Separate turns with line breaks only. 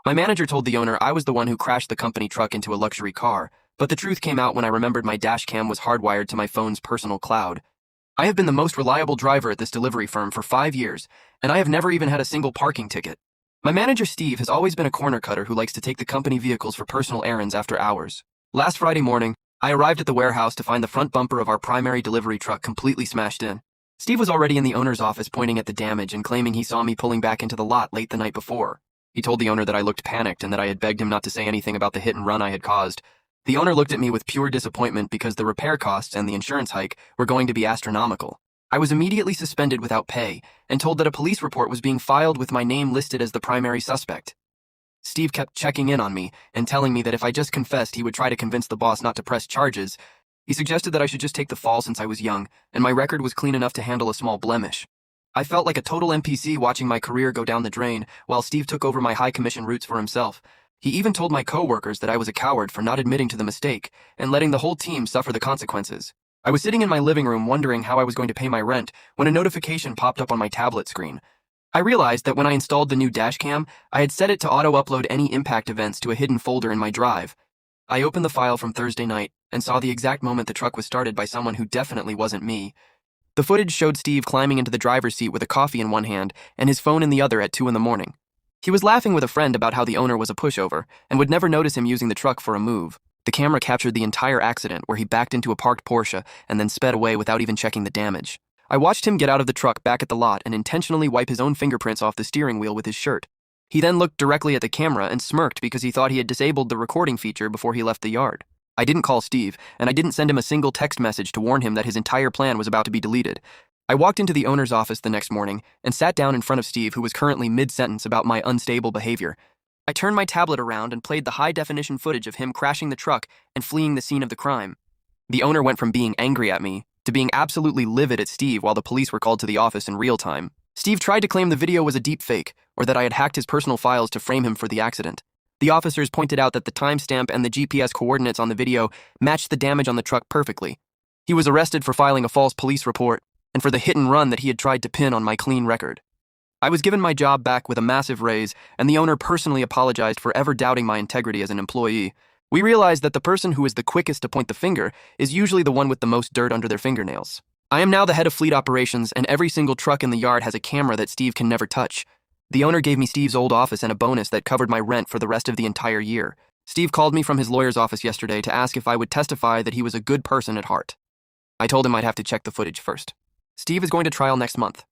My manager told the owner I was the one who crashed the company truck into a luxury car, but the truth came out when I remembered my dash cam was hardwired to my phone's personal cloud. I have been the most reliable driver at this delivery firm for 5 years, and I have never even had a single parking ticket. My manager Steve has always been a corner cutter who likes to take the company vehicles for personal errands after hours. Last Friday morning, I arrived at the warehouse to find the front bumper of our primary delivery truck completely smashed in. Steve was already in the owner's office pointing at the damage and claiming he saw me pulling back into the lot late the night before. He told the owner that I looked panicked and that I had begged him not to say anything about the hit and run I had caused. The owner looked at me with pure disappointment because the repair costs and the insurance hike were going to be astronomical. I was immediately suspended without pay and told that a police report was being filed with my name listed as the primary suspect. Steve kept checking in on me and telling me that if I just confessed, he would try to convince the boss not to press charges. He suggested that I should just take the fall since I was young, and my record was clean enough to handle a small blemish. I felt like a total NPC watching my career go down the drain while Steve took over my high-commission routes for himself. He even told my coworkers that I was a coward for not admitting to the mistake and letting the whole team suffer the consequences. I was sitting in my living room wondering how I was going to pay my rent when a notification popped up on my tablet screen. I realized that when I installed the new dashcam, I had set it to auto-upload any impact events to a hidden folder in my drive. I opened the file from Thursday night and saw the exact moment the truck was started by someone who definitely wasn't me. The footage showed Steve climbing into the driver's seat with a coffee in one hand and his phone in the other at 2 in the morning. He was laughing with a friend about how the owner was a pushover and would never notice him using the truck for a move. The camera captured the entire accident where he backed into a parked Porsche and then sped away without even checking the damage. I watched him get out of the truck back at the lot and intentionally wipe his own fingerprints off the steering wheel with his shirt. He then looked directly at the camera and smirked because he thought he had disabled the recording feature before he left the yard. I didn't call Steve, and I didn't send him a single text message to warn him that his entire plan was about to be deleted. I walked into the owner's office the next morning and sat down in front of Steve, who was currently mid-sentence about my unstable behavior. I turned my tablet around and played the high-definition footage of him crashing the truck and fleeing the scene of the crime. The owner went from being angry at me to being absolutely livid at Steve while the police were called to the office in real time. Steve tried to claim the video was a deep fake or that I had hacked his personal files to frame him for the accident. The officers pointed out that the timestamp and the GPS coordinates on the video matched the damage on the truck perfectly. He was arrested for filing a false police report and for the hit and run that he had tried to pin on my clean record. I was given my job back with a massive raise, and the owner personally apologized for ever doubting my integrity as an employee. We realized that the person who is the quickest to point the finger is usually the one with the most dirt under their fingernails. I am now the head of fleet operations, and every single truck in the yard has a camera that Steve can never touch. The owner gave me Steve's old office and a bonus that covered my rent for the rest of the entire year. Steve called me from his lawyer's office yesterday to ask if I would testify that he was a good person at heart. I told him I'd have to check the footage first. Steve is going to trial next month.